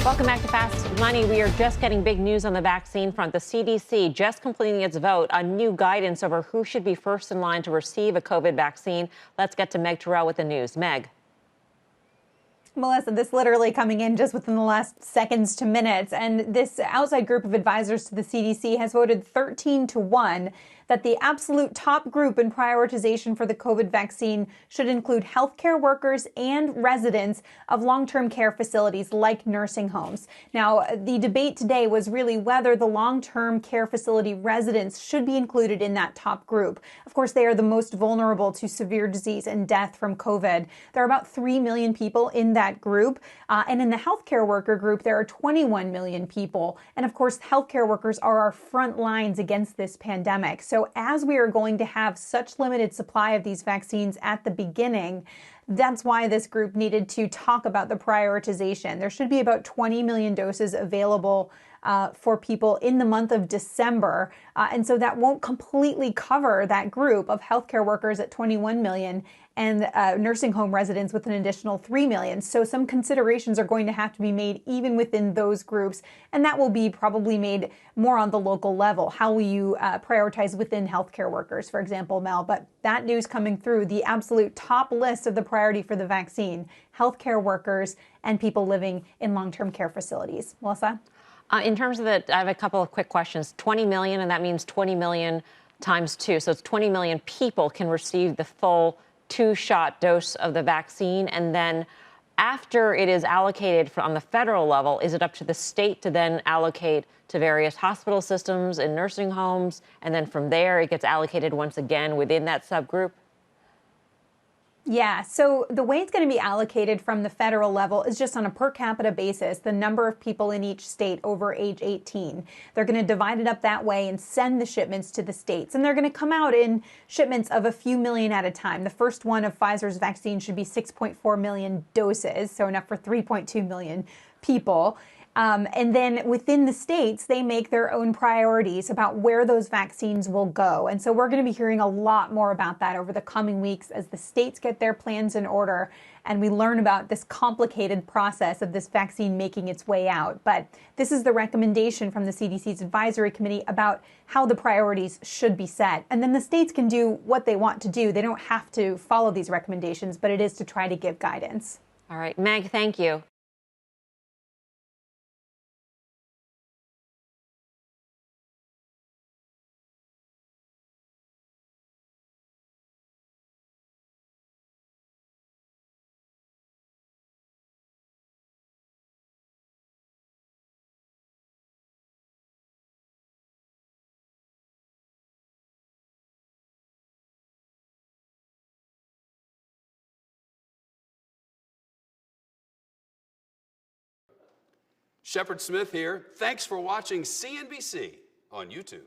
Welcome back to Fast Money. We are just getting big news on the vaccine front. The CDC just completing its vote on new guidance over who should be first in line to receive a COVID vaccine. Let's get to Meg Terrell with the news. Meg. Melissa, this literally coming in just within the last seconds to minutes. And this outside group of advisors to the CDC has voted 13-1 that the absolute top group in prioritization for the COVID vaccine should include healthcare workers and residents of long-term care facilities like nursing homes. Now, the debate today was really whether the long-term care facility residents should be included in that top group. Of course, they are the most vulnerable to severe disease and death from COVID. There are about 3 million people in that group. And in the healthcare worker group, there are 21 million people. And of course, healthcare workers are our front lines against this pandemic. So as we are going to have such limited supply of these vaccines at the beginning, that's why this group needed to talk about the prioritization. There should be about 20 million doses available for people in the month of December. And so that won't completely cover that group of healthcare workers at 21 million and nursing home residents with an additional 3 million. So some considerations are going to have to be made even within those groups. And that will be probably made more on the local level. How will you prioritize within healthcare workers, for example, Mel? But that news coming through, the absolute top list of the priority for the vaccine, healthcare workers and people living in long-term care facilities. Melissa? In terms of I have a couple of quick questions. 20 million, and that means 20 million times 2. So it's 20 million people can receive the full 2-shot dose of the vaccine. And then after it is allocated on the federal level, is it up to the state to then allocate to various hospital systems and nursing homes? And then from there, it gets allocated once again within that subgroup? Yeah, so the way it's going to be allocated from the federal level is just on a per capita basis, the number of people in each state over age 18. They're going to divide it up that way and send the shipments to the states. And they're going to come out in shipments of a few million at a time. The first one of Pfizer's vaccine should be 6.4 million doses, so enough for 3.2 million people. And then within the states, they make their own priorities about where those vaccines will go. And so we're going to be hearing a lot more about that over the coming weeks as the states get their plans in order and we learn about this complicated process of this vaccine making its way out. But this is the recommendation from the CDC's advisory committee about how the priorities should be set. And then the states can do what they want to do. They don't have to follow these recommendations, but it is to try to give guidance. All right, Meg, thank you. Shepard Smith here. Thanks for watching CNBC on YouTube.